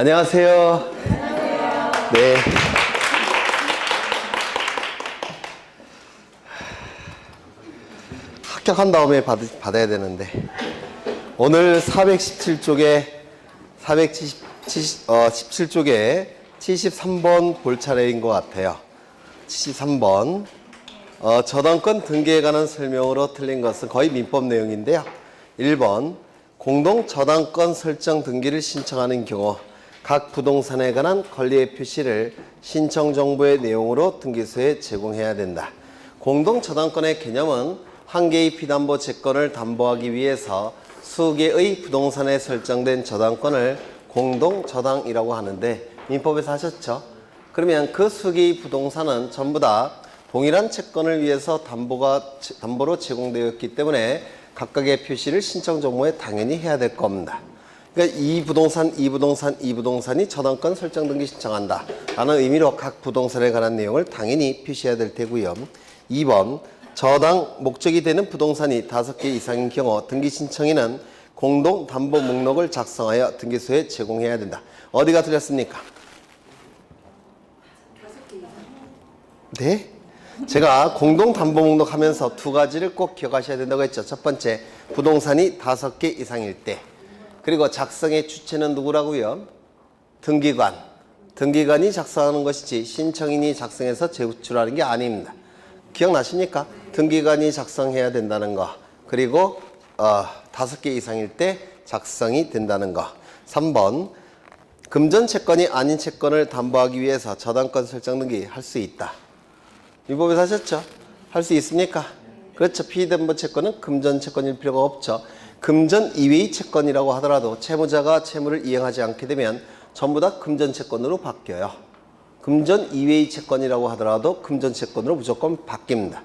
안녕하세요. 네. 합격한 다음에 받아야 되는데 오늘 417쪽에 17쪽에 73번 볼 차례인 것 같아요. 73번 저당권 등기에 관한 설명으로 틀린 것은 거의 민법 내용인데요. 1번 공동 저당권 설정 등기를 신청하는 경우 각 부동산에 관한 권리의 표시를 신청 정보의 내용으로 등기소에 제공해야 된다. 공동 저당권의 개념은 한 개의 피담보 채권을 담보하기 위해서 수개의 부동산에 설정된 저당권을 공동 저당이라고 하는데 민법에서 하셨죠? 그러면 그 수개의 부동산은 전부 다 동일한 채권을 위해서 담보로 제공되었기 때문에 각각의 표시를 신청 정보에 당연히 해야 될 겁니다. 그러니까 이 부동산이 저당권 설정 등기 신청한다 라는 의미로 각 부동산에 관한 내용을 당연히 표시해야 될 테고요. 2번 저당 목적이 되는 부동산이 5개 이상인 경우 등기 신청인은 공동 담보 목록을 작성하여 등기소에 제공해야 된다. 어디가 틀렸습니까? 네? 제가 공동 담보 목록 하면서 두 가지를 꼭 기억하셔야 된다고 했죠. 첫 번째, 부동산이 5개 이상일 때. 그리고 작성의 주체는 누구라고요? 등기관. 등기관이 작성하는 것이지 신청인이 작성해서 제출하는 게 아닙니다. 기억나십니까? 등기관이 작성해야 된다는 거. 그리고 5개 이상일 때 작성이 된다는 거. 3번 금전 채권이 아닌 채권을 담보하기 위해서 저당권 설정 등기 할 수 있다. 민법에서 하셨죠? 할 수 있습니까? 그렇죠. 피담보 채권은 금전 채권일 필요가 없죠. 금전 이외의 채권이라고 하더라도 채무자가 채무를 이행하지 않게 되면 전부 다 금전 채권으로 바뀌어요. 금전 이외의 채권이라고 하더라도 금전 채권으로 무조건 바뀝니다.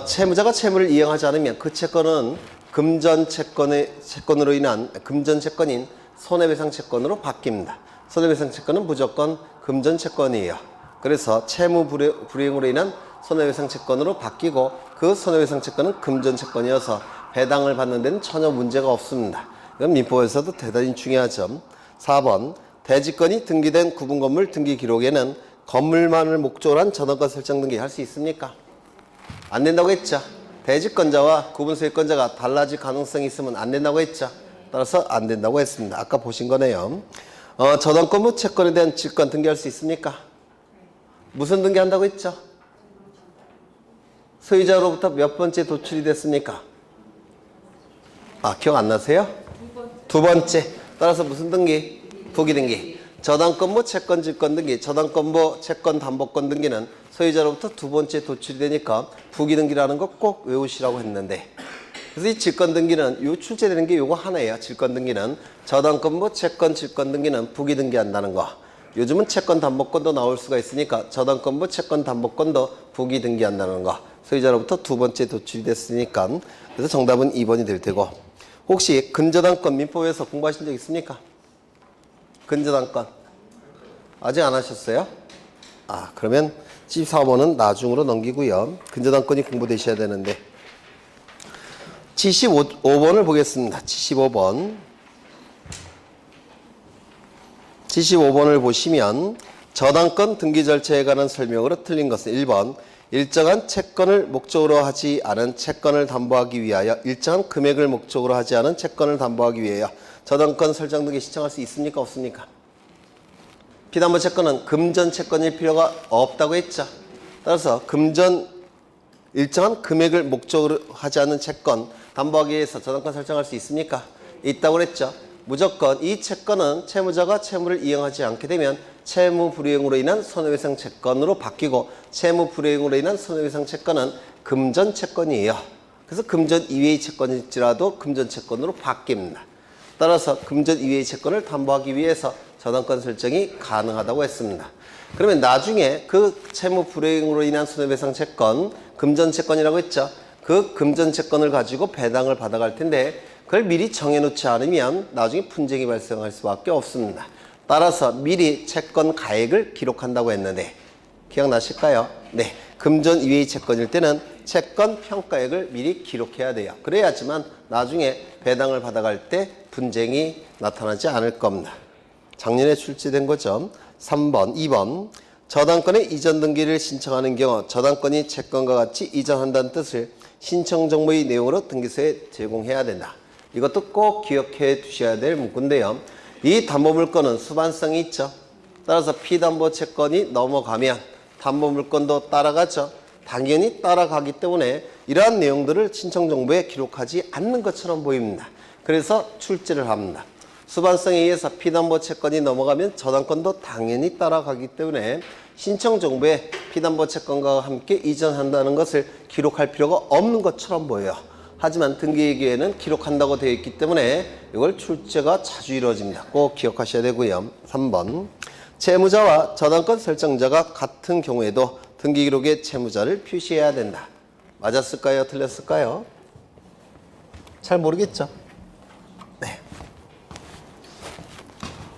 채무자가 채무를 이행하지 않으면 그 채권은 금전 채권으로 인한 금전 채권인 손해배상 채권으로 바뀝니다. 손해배상 채권은 무조건 금전 채권이에요. 그래서 채무 불이행으로 인한 손해배상 채권으로 바뀌고 그 손해배상 채권은 금전 채권이어서 배당을 받는 데는 전혀 문제가 없습니다. 이건 민법에서도 대단히 중요하죠. 4번 대지권이 등기된 구분건물 등기 기록에는 건물만을 목적으로 한 저당권 설정 등기 할 수 있습니까? 안 된다고 했죠. 대지권자와 구분소유권자가 달라질 가능성이 있으면 안 된다고 했죠. 따라서 안 된다고 했습니다. 아까 보신 거네요. 저당권 채권에 대한 질권 등기할 수 있습니까? 무슨 등기 한다고 했죠? 소유자로부터 몇 번째 도출이 됐습니까? 기억 안 나세요? 두 번째. 따라서 무슨 등기? 부기 등기. 저당권부 채권 질권 등기, 저당권부 채권 담보권 등기는 소유자로부터 두 번째 도출이 되니까 부기 등기라는 거 꼭 외우시라고 했는데, 그래서 이 질권 등기는 요 출제되는 게 요거 하나예요. 질권 등기는 저당권부 채권 질권 등기는 부기 등기한다는 거. 요즘은 채권 담보권도 나올 수가 있으니까 저당권부 채권 담보권도 부기 등기한다는 거. 소유자로부터 두 번째 도출이 됐으니까 그래서 정답은 2번이 될 테고, 혹시 근저당권 민법에서 공부하신 적 있습니까? 근저당권 아직 안 하셨어요? 그러면 74번은 나중으로 넘기고요. 근저당권이 공부되셔야 되는데 75번을 보겠습니다. 75번을 보시면 저당권 등기 절차에 관한 설명으로 틀린 것은 1번 일정한 채권을 목적으로 하지 않은 채권을 담보하기 위하여 일정한 금액을 목적으로 하지 않은 채권을 담보하기 위하여 저당권 설정 등기 신청할 수 있습니까? 없습니까? 피담보 채권은 금전 채권일 필요가 없다고 했죠. 따라서 일정한 금액을 목적으로 하지 않은 채권 담보하기 위해서 저당권 설정할 수 있습니까? 있다고 그랬죠. 무조건 이 채권은 채무자가 채무를 이행하지 않게 되면 채무 불이행으로 인한 손해배상 채권으로 바뀌고 채무 불이행으로 인한 손해배상 채권은 금전 채권이에요. 그래서 금전 이외의 채권일지라도 금전 채권으로 바뀝니다. 따라서 금전 이외의 채권을 담보하기 위해서 저당권 설정이 가능하다고 했습니다. 그러면 나중에 그 채무 불이행으로 인한 손해배상 채권, 금전 채권이라고 했죠. 그 금전 채권을 가지고 배당을 받아갈 텐데 그걸 미리 정해놓지 않으면 나중에 분쟁이 발생할 수밖에 없습니다. 따라서 미리 채권 가액을 기록한다고 했는데 기억나실까요? 네, 금전 이외의 채권일 때는 채권 평가액을 미리 기록해야 돼요. 그래야지만 나중에 배당을 받아갈 때 분쟁이 나타나지 않을 겁니다. 작년에 출제된 거죠. 3번, 2번. 저당권의 이전 등기를 신청하는 경우 저당권이 채권과 같이 이전한다는 뜻을 신청 정보의 내용으로 등기소에 제공해야 된다. 이것도 꼭 기억해 두셔야 될 문구인데요. 이 담보물건은 수반성이 있죠. 따라서 피담보채권이 넘어가면 담보물건도 따라가죠. 당연히 따라가기 때문에 이러한 내용들을 신청 정보에 기록하지 않는 것처럼 보입니다. 그래서 출제를 합니다. 수반성에 의해서 피담보채권이 넘어가면 저당권도 당연히 따라가기 때문에 신청 정보에 피담보채권과 함께 이전한다는 것을 기록할 필요가 없는 것처럼 보여요. 하지만 등기일기에는 기록한다고 되어 있기 때문에 이걸 출제가 자주 이루어집니다. 꼭 기억하셔야 되고요. 3번. 채무자와 저당권 설정자가 같은 경우에도 등기기록에 채무자를 표시해야 된다. 맞았을까요? 틀렸을까요? 잘 모르겠죠? 네.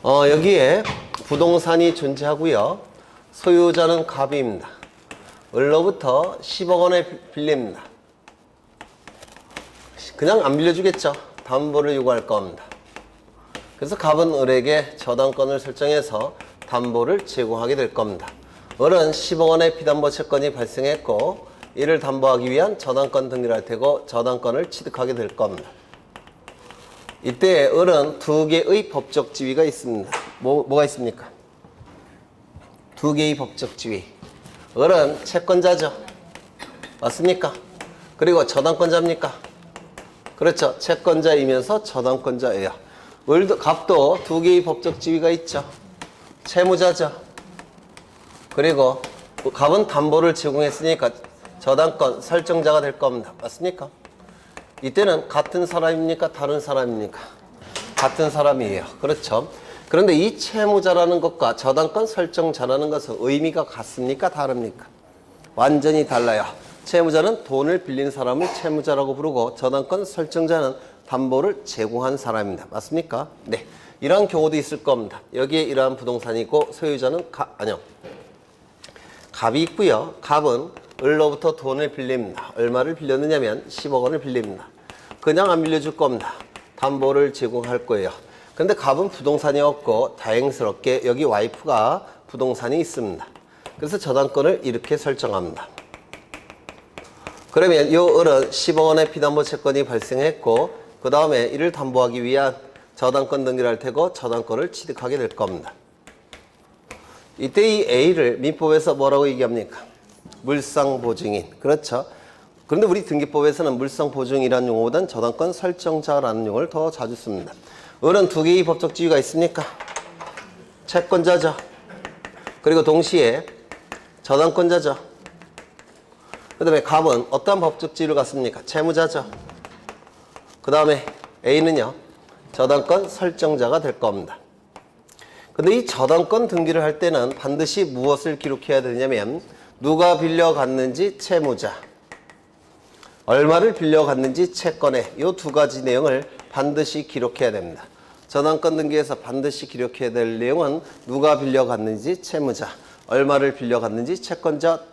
여기에 부동산이 존재하고요. 소유자는 갑입니다. 을로부터 10억 원에 빌립니다. 그냥 안 빌려주겠죠. 담보를 요구할 겁니다. 그래서 갑은 을에게 저당권을 설정해서 담보를 제공하게 될 겁니다. 을은 10억 원의 피담보 채권이 발생했고 이를 담보하기 위한 저당권 등기를 할 테고 저당권을 취득하게 될 겁니다. 이때 을은 두 개의 법적 지위가 있습니다. 뭐가 있습니까? 두 개의 법적 지위. 을은 채권자죠. 맞습니까? 그리고 저당권자입니까? 그렇죠. 채권자이면서 저당권자예요. 갑도 두 개의 법적 지위가 있죠. 채무자죠. 그리고 갑은 담보를 제공했으니까 저당권 설정자가 될 겁니다. 맞습니까? 이때는 같은 사람입니까? 다른 사람입니까? 같은 사람이에요. 그렇죠. 그런데 이 채무자라는 것과 저당권 설정자라는 것은 의미가 같습니까? 다릅니까? 완전히 달라요. 채무자는 돈을 빌린 사람을 채무자라고 부르고 저당권 설정자는 담보를 제공한 사람입니다. 맞습니까? 네. 이러한 경우도 있을 겁니다. 여기에 이러한 부동산이 있고 소유자는 갑이 있고요. 갑은 을로부터 돈을 빌립니다. 얼마를 빌렸느냐면 10억 원을 빌립니다. 그냥 안 빌려줄 겁니다. 담보를 제공할 거예요. 그런데 갑은 부동산이 없고 다행스럽게 여기 와이프가 부동산이 있습니다. 그래서 저당권을 이렇게 설정합니다. 그러면 이 을은 10억 원의 피담보 채권이 발생했고 그 다음에 이를 담보하기 위한 저당권 등기를 할 테고 저당권을 취득하게 될 겁니다. 이때 이 A를 민법에서 뭐라고 얘기합니까? 물상보증인. 그렇죠. 그런데 우리 등기법에서는 물상보증이라는 용어보다는 저당권 설정자라는 용어를 더 자주 씁니다. 을은 두 개의 법적 지위가 있습니까? 채권자죠. 그리고 동시에 저당권자죠. 그 다음에 갑은 어떠한 법적 지위를 갖습니까? 채무자죠. 그 다음에 A는요. 저당권 설정자가 될 겁니다. 근데 이 저당권 등기를 할 때는 반드시 무엇을 기록해야 되냐면 누가 빌려갔는지 채무자, 얼마를 빌려갔는지 채권에 이 두 가지 내용을 반드시 기록해야 됩니다. 저당권 등기에서 반드시 기록해야 될 내용은 누가 빌려갔는지 채무자, 얼마를 빌려갔는지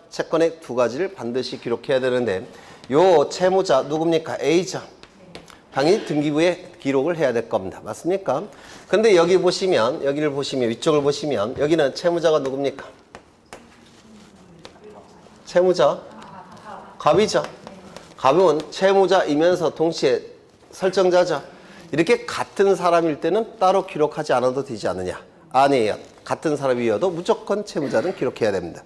채권의 두 가지를 반드시 기록해야 되는데 요 채무자 누굽니까? A죠. 당연히 등기부에 기록을 해야 될 겁니다. 맞습니까? 근데 여기를 보시면 위쪽을 보시면 여기는 채무자가 누굽니까? 채무자 갑이죠. 갑은 채무자이면서 동시에 설정자죠. 이렇게 같은 사람일 때는 따로 기록하지 않아도 되지 않느냐? 아니에요. 같은 사람이어도 무조건 채무자는 기록해야 됩니다.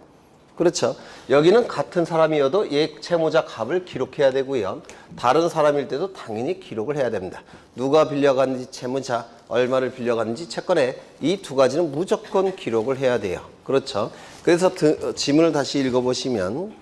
그렇죠. 여기는 같은 사람이어도 채무자 갑을 기록해야 되고요. 다른 사람일 때도 당연히 기록을 해야 됩니다. 누가 빌려갔는지 채무자, 얼마를 빌려갔는지 채권에 이 두 가지는 무조건 기록을 해야 돼요. 그렇죠. 그래서 지문을 다시 읽어보시면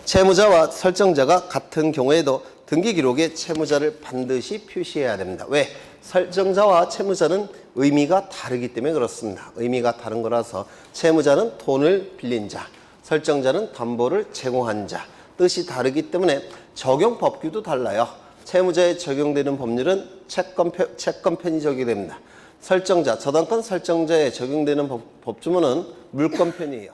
채무자와 설정자가 같은 경우에도 등기기록에 채무자를 반드시 표시해야 됩니다. 왜? 설정자와 채무자는 의미가 다르기 때문에 그렇습니다. 의미가 다른 거라서 채무자는 돈을 빌린 자, 설정자는 담보를 제공한 자, 뜻이 다르기 때문에 적용 법규도 달라요. 채무자에 적용되는 법률은 채권편이 적용됩니다. 저당권 설정자에 적용되는 법조문은 물권편이에요.